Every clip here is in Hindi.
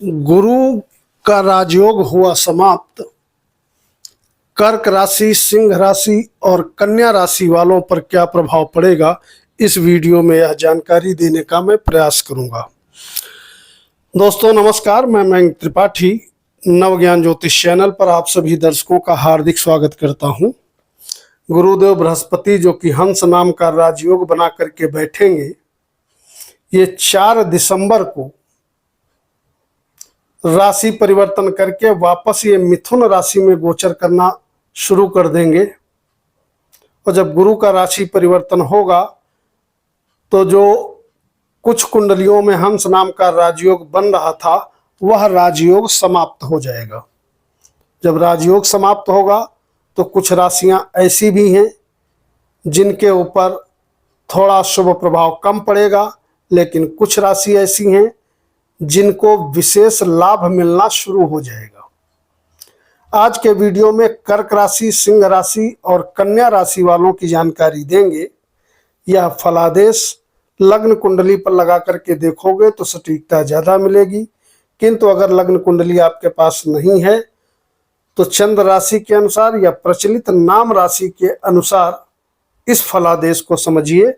गुरु का राजयोग हुआ समाप्त। कर्क राशि, सिंह राशि और कन्या राशि वालों पर क्या प्रभाव पड़ेगा, इस वीडियो में यह जानकारी देने का मैं प्रयास करूंगा। दोस्तों नमस्कार, मैं मयंक त्रिपाठी नवज्ञान ज्योतिष चैनल पर आप सभी दर्शकों का हार्दिक स्वागत करता हूं। गुरुदेव बृहस्पति जो कि हंस नाम का राजयोग बना करके बैठेंगे, ये 4 दिसंबर को राशि परिवर्तन करके वापस ये मिथुन राशि में गोचर करना शुरू कर देंगे। और जब गुरु का राशि परिवर्तन होगा तो जो कुछ कुंडलियों में हंस नाम का राजयोग बन रहा था, वह राजयोग समाप्त हो जाएगा। जब राजयोग समाप्त होगा तो कुछ राशियां ऐसी भी हैं जिनके ऊपर थोड़ा शुभ प्रभाव कम पड़ेगा, लेकिन कुछ राशि ऐसी हैं जिनको विशेष लाभ मिलना शुरू हो जाएगा। आज के वीडियो में कर्क राशि, सिंह राशि और कन्या राशि वालों की जानकारी देंगे। यह फलादेश लग्न कुंडली पर लगा करके देखोगे तो सटीकता ज़्यादा मिलेगी, किंतु अगर लग्न कुंडली आपके पास नहीं है तो चंद्र राशि के अनुसार या प्रचलित नाम राशि के अनुसार इस फलादेश को समझिए,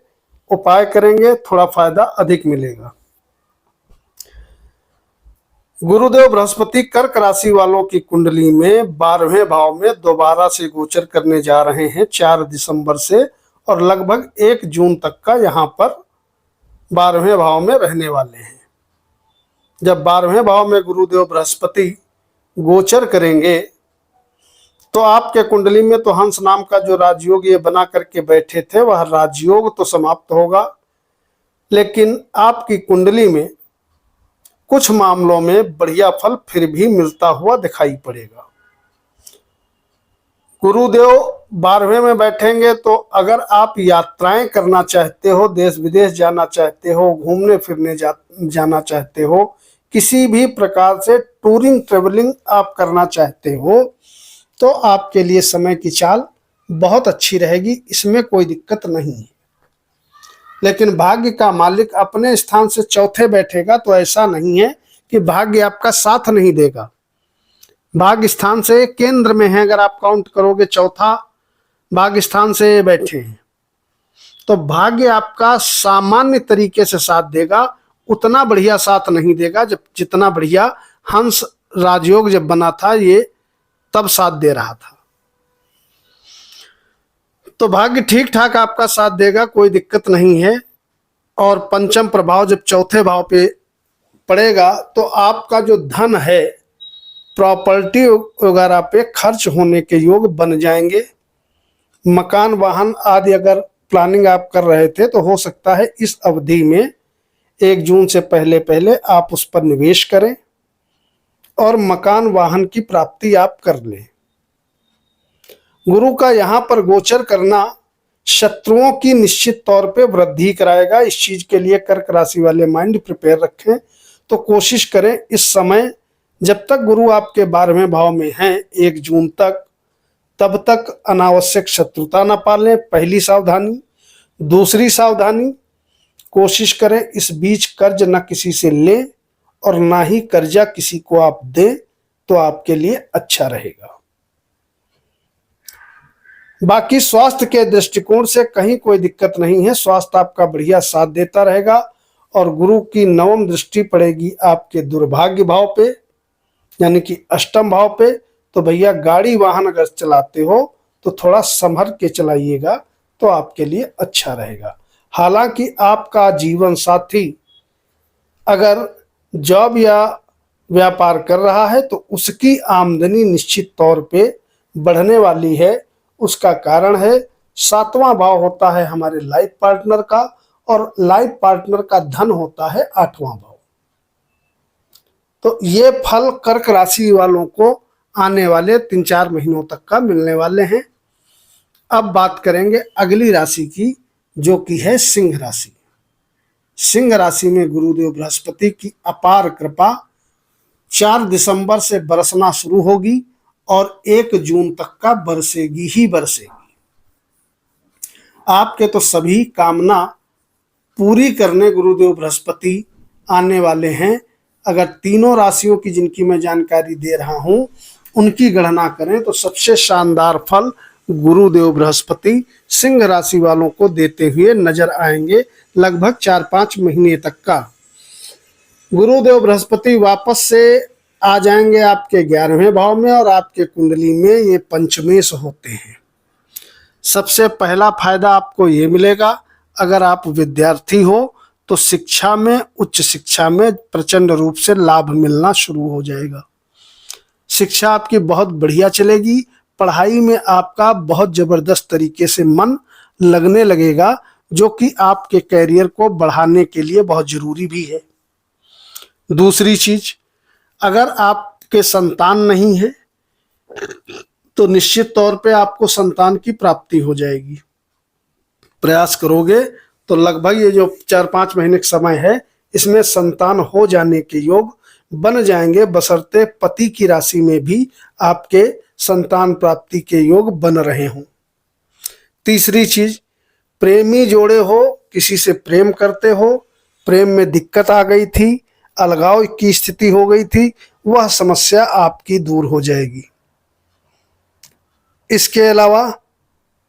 उपाय करेंगे थोड़ा फायदा अधिक मिलेगा। गुरुदेव बृहस्पति कर्क राशि वालों की कुंडली में 12वें भाव में दोबारा से गोचर करने जा रहे हैं 4 दिसंबर से, और लगभग 1 जून तक का यहाँ पर 12वें भाव में रहने वाले हैं। जब 12वें भाव में गुरुदेव बृहस्पति गोचर करेंगे तो आपके कुंडली में तो हंस नाम का जो राजयोग ये बना करके बैठे थे, वह राजयोग तो समाप्त होगा, लेकिन आपकी कुंडली में कुछ मामलों में बढ़िया फल फिर भी मिलता हुआ दिखाई पड़ेगा। गुरुदेव 12वें में बैठेंगे तो अगर आप यात्राएं करना चाहते हो, देश विदेश जाना चाहते हो, घूमने फिरने जाना चाहते हो, किसी भी प्रकार से टूरिंग ट्रेवलिंग आप करना चाहते हो, तो आपके लिए समय की चाल बहुत अच्छी रहेगी, इसमें कोई दिक्कत नहीं है। लेकिन भाग्य का मालिक अपने स्थान से चौथे बैठेगा तो ऐसा नहीं है कि भाग्य आपका साथ नहीं देगा। भाग्य स्थान से केंद्र में है, अगर आप काउंट करोगे चौथा भाग्य स्थान से बैठे हैं, तो भाग्य आपका सामान्य तरीके से साथ देगा, उतना बढ़िया साथ नहीं देगा जब जितना बढ़िया हंस राजयोग जब बना था ये तब साथ दे रहा था। तो भाग्य ठीक ठाक आपका साथ देगा, कोई दिक्कत नहीं है। और पंचम प्रभाव जब चौथे भाव पे पड़ेगा तो आपका जो धन है प्रॉपर्टी वगैरह पे खर्च होने के योग बन जाएंगे। मकान वाहन आदि अगर प्लानिंग आप कर रहे थे तो हो सकता है इस अवधि में 1 जून से पहले पहले आप उस पर निवेश करें और मकान वाहन की प्राप्ति आप कर लें। गुरु का यहाँ पर गोचर करना शत्रुओं की निश्चित तौर पे वृद्धि कराएगा। इस चीज के लिए कर्क राशि वाले माइंड प्रिपेयर रखें। तो कोशिश करें इस समय जब तक गुरु आपके 12वें भाव में हैं 1 जून तक, तब तक अनावश्यक शत्रुता न पालें, पहली सावधानी। दूसरी सावधानी, कोशिश करें इस बीच कर्ज न किसी से लें और ना ही कर्जा किसी को आप दें, तो आपके लिए अच्छा रहेगा। बाकी स्वास्थ्य के दृष्टिकोण से कहीं कोई दिक्कत नहीं है, स्वास्थ्य आपका बढ़िया साथ देता रहेगा। और गुरु की 9वीं दृष्टि पड़ेगी आपके दुर्भाग्य भाव पे, यानी कि 8म भाव पे। तो भैया गाड़ी वाहन अगर चलाते हो तो थोड़ा संभल के चलाइएगा, तो आपके लिए अच्छा रहेगा। हालांकि आपका जीवन साथी अगर जॉब या व्यापार कर रहा है तो उसकी आमदनी निश्चित तौर पे बढ़ने वाली है। उसका कारण है 7वां भाव होता है हमारे लाइफ पार्टनर का, और लाइफ पार्टनर का धन होता है 8वां भाव। तो ये फल कर्क राशि वालों को आने वाले 3-4 महीनों तक का मिलने वाले हैं। अब बात करेंगे अगली राशि की, जो कि है सिंह राशि। सिंह राशि में गुरुदेव बृहस्पति की अपार कृपा 4 दिसंबर से बरसना शुरू होगी और 1 जून तक का बरसेगी ही बरसेगी। आपके तो सभी कामना पूरी करने गुरुदेव बृहस्पति आने वाले हैं अगर तीनों राशियों की जिनकी मैं जानकारी दे रहा हूं उनकी गणना करें तो सबसे शानदार फल गुरुदेव बृहस्पति सिंह राशि वालों को देते हुए नजर आएंगे लगभग 4-5 महीने तक का। गुरुदेव बृहस्पति वापस से आ जाएंगे आपके 11वें भाव में और आपके कुंडली में ये पंचमेश होते हैं। सबसे पहला फायदा आपको ये मिलेगा, अगर आप विद्यार्थी हो तो शिक्षा में, उच्च शिक्षा में प्रचंड रूप से लाभ मिलना शुरू हो जाएगा। शिक्षा आपकी बहुत बढ़िया चलेगी, पढ़ाई में आपका बहुत जबरदस्त तरीके से मन लगने लगेगा, जो कि आपके कैरियर को बढ़ाने के लिए बहुत जरूरी भी है। दूसरी चीज, अगर आपके संतान नहीं है तो निश्चित तौर पे आपको संतान की प्राप्ति हो जाएगी। प्रयास करोगे तो लगभग ये जो 4-5 महीने का समय है इसमें संतान हो जाने के योग बन जाएंगे, बशर्ते पति की राशि में भी आपके संतान प्राप्ति के योग बन रहे हों। तीसरी चीज, प्रेमी जोड़े हो, किसी से प्रेम करते हो, प्रेम में दिक्कत आ गई थी, अलगाव की स्थिति हो गई थी, वह समस्या आपकी दूर हो जाएगी। इसके अलावा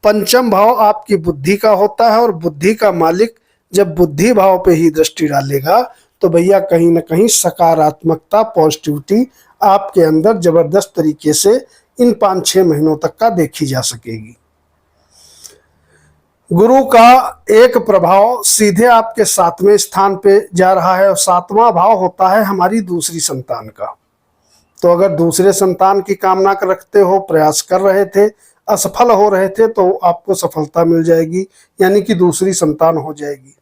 पंचम भाव आपकी बुद्धि का होता है और बुद्धि का मालिक जब बुद्धि भाव पे ही दृष्टि डालेगा तो भैया कहीं ना कहीं सकारात्मकता, पॉजिटिविटी आपके अंदर जबरदस्त तरीके से इन 5-6 महीनों तक का देखी जा सकेगी। गुरु का एक प्रभाव सीधे आपके 7वें स्थान पे जा रहा है और 7वां भाव होता है हमारी दूसरी संतान का। तो अगर दूसरे संतान की कामना रखते हो, प्रयास कर रहे थे, असफल हो रहे थे, तो आपको सफलता मिल जाएगी, यानी कि दूसरी संतान हो जाएगी।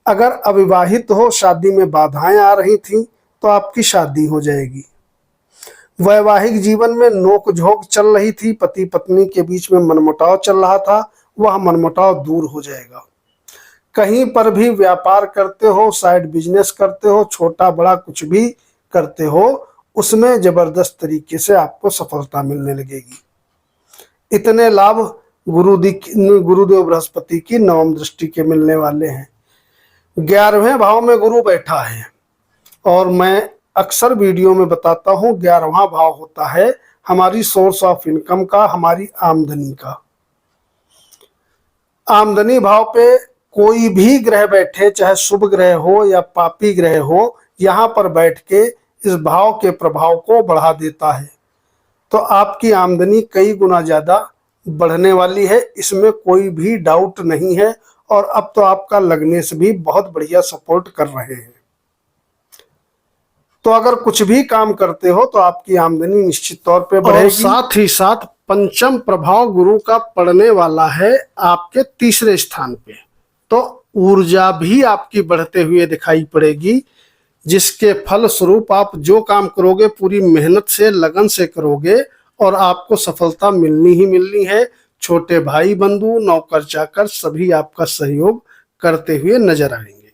अगर अविवाहित हो, शादी में बाधाएं आ रही थी, तो आपकी शादी हो जाएगी। वैवाहिक जीवन में नोक झोंक चल रही थी, पति पत्नी के बीच में मनमुटाव चल रहा था, वह मनमुटाव दूर हो जाएगा। कहीं पर भी व्यापार करते हो, साइड बिजनेस करते हो, छोटा बड़ा कुछ भी करते हो, उसमें जबरदस्त तरीके से आपको सफलता मिलने लगेगी। इतने लाभ गुरुदेव बृहस्पति की 9वीं दृष्टि के मिलने वाले हैं। 11वें भाव में गुरु बैठा है और मैं अक्सर वीडियो में बताता हूं 11वां भाव होता है हमारी सोर्स ऑफ इनकम का, हमारी आमदनी का। आमदनी भाव पे कोई भी ग्रह बैठे, चाहे शुभ ग्रह हो या पापी ग्रह हो, यहाँ पर बैठ के इस भाव के प्रभाव को बढ़ा देता है। तो आपकी आमदनी कई गुना ज्यादा बढ़ने वाली है, इसमें कोई भी डाउट नहीं है। और अब तो आपका लगने से भी बहुत बढ़िया सपोर्ट कर रहे हैं। तो अगर कुछ भी काम करते हो तो आपकी आमदनी निश्चित तौर पे बढ़ेगी। और साथ ही साथ पंचम प्रभाव गुरु का पड़ने वाला है आपके 3रे स्थान पे, तो ऊर्जा भी आपकी बढ़ते हुए दिखाई पड़ेगी, जिसके फल स्वरूप आप जो काम करोगे पूरी मेहनत से, लगन से करोगे और आपको सफलता मिलनी ही मिलनी है। छोटे भाई बंधु, नौकर चाकर सभी आपका सहयोग करते हुए नजर आएंगे।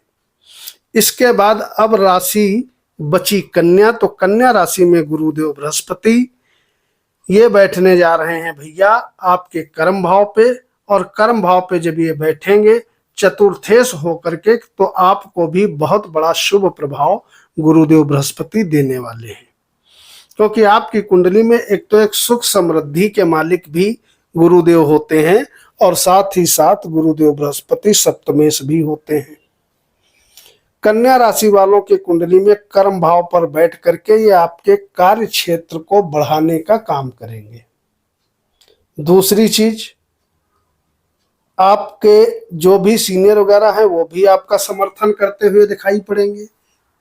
इसके बाद अब राशि बची कन्या, तो कन्या राशि में गुरुदेव बृहस्पति ये बैठने जा रहे हैं भैया आपके कर्म भाव पे, और कर्म भाव पे जब ये बैठेंगे चतुर्थेश होकर के, तो आपको भी बहुत बड़ा शुभ प्रभाव गुरुदेव बृहस्पति देने वाले हैं। क्योंकि आपकी कुंडली में एक तो एक सुख समृद्धि के मालिक भी गुरुदेव होते हैं और साथ ही साथ गुरुदेव बृहस्पति सप्तमेश भी होते हैं। कन्या राशि वालों के कुंडली में कर्म भाव पर बैठ करके ये आपके कार्य क्षेत्र को बढ़ाने का काम करेंगे। दूसरी चीज, आपके जो भी सीनियर वगैरह हैं वो भी आपका समर्थन करते हुए दिखाई पड़ेंगे।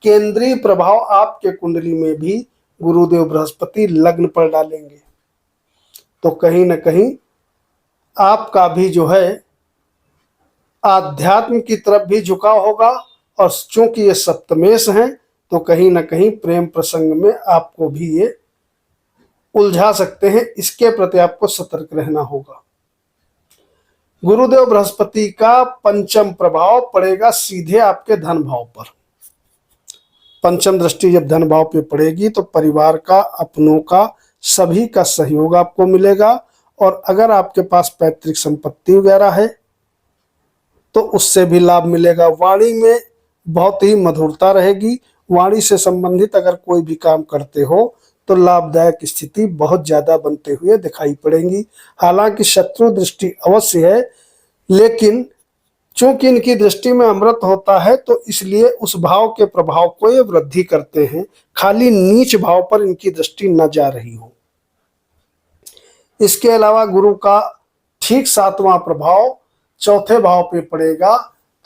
केंद्रीय प्रभाव आपके कुंडली में भी गुरुदेव बृहस्पति लग्न पर डालेंगे, तो कहीं ना कहीं आपका भी जो है आध्यात्म की तरफ भी झुकाव होगा। और चूंकि ये सप्तमेश हैं तो कहीं ना कहीं प्रेम प्रसंग में आपको भी ये उलझा सकते हैं, इसके प्रति आपको सतर्क रहना होगा। गुरुदेव बृहस्पति का पंचम प्रभाव पड़ेगा सीधे आपके धन भाव पर। पंचम दृष्टि जब धन भाव पे पड़ेगी तो परिवार का, अपनों का, सभी का सहयोग आपको मिलेगा। और अगर आपके पास पैतृक संपत्ति वगैरह है तो उससे भी लाभ मिलेगा। वाणी में बहुत ही मधुरता रहेगी, वाणी से संबंधित अगर कोई भी काम करते हो तो लाभदायक स्थिति बहुत ज्यादा बनते हुए दिखाई पड़ेंगी। हालांकि शत्रु दृष्टि अवश्य है, लेकिन चूंकि इनकी दृष्टि में अमृत होता है तो इसलिए उस भाव के प्रभाव को ये वृद्धि करते हैं, खाली नीच भाव पर इनकी दृष्टि न जा रही हो। इसके अलावा गुरु का ठीक 7वां प्रभाव चौथे भाव पे पड़ेगा।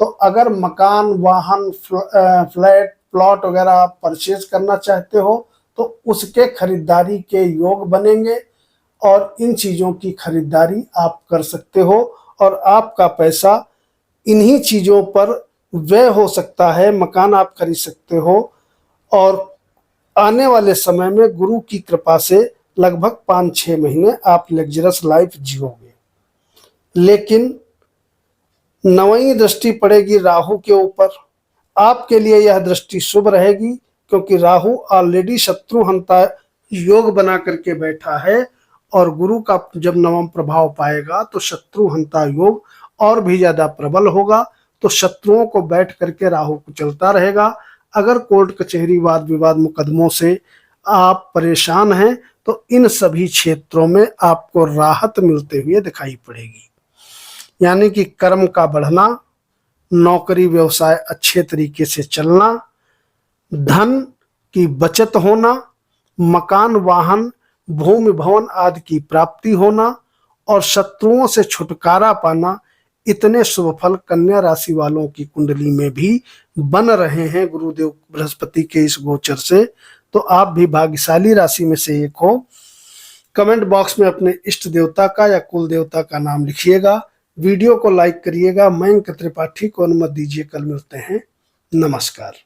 तो अगर मकान, वाहन, फ्लैट, प्लॉट वगैरह आप परचेज करना चाहते हो तो उसके खरीदारी के योग बनेंगे और इन चीजों की खरीदारी आप कर सकते हो और आपका पैसा इन्हीं चीजों पर व्यय हो सकता है। मकान आप खरीद सकते हो और आने वाले समय में गुरु की कृपा से लगभग 5-6 महीने आप लग्जरस लाइफ जियोगे। लेकिन 9वीं दृष्टि पड़ेगी राहु के ऊपर। आपके लिए यह दृष्टि शुभ रहेगी क्योंकि राहु ऑलरेडी शत्रुहंता योग बना करके बैठा है और गुरु का जब 9वां प्रभाव पाएगा तो शत्रुहंता योग और भी ज्यादा प्रबल होगा। तो शत्रुओं को बैठ करके राहु कुचलता रहेगा। अगर कोर्ट कचहरी, वाद विवाद, मुकदमों से आप परेशान हैं तो इन सभी क्षेत्रों में आपको राहत मिलते हुए दिखाई पड़ेगी। यानी कि कर्म का बढ़ना, नौकरी व्यवसाय अच्छे तरीके से चलना, धन की बचत होना, मकान, वाहन, भूमि, भवन आदि की प्राप्ति होना और शत्रुओं से छुटकारा पाना, इतने शुभ फल कन्या राशि वालों की कुंडली में भी बन रहे हैं गुरुदेव बृहस्पति के इस गोचर से। तो आप भी भाग्यशाली राशि में से एक हो। कमेंट बॉक्स में अपने इष्ट देवता का या कुल देवता का नाम लिखिएगा। वीडियो को लाइक करिएगा। मयंक त्रिपाठी को अनुमति दीजिए। कल मिलते हैं। नमस्कार।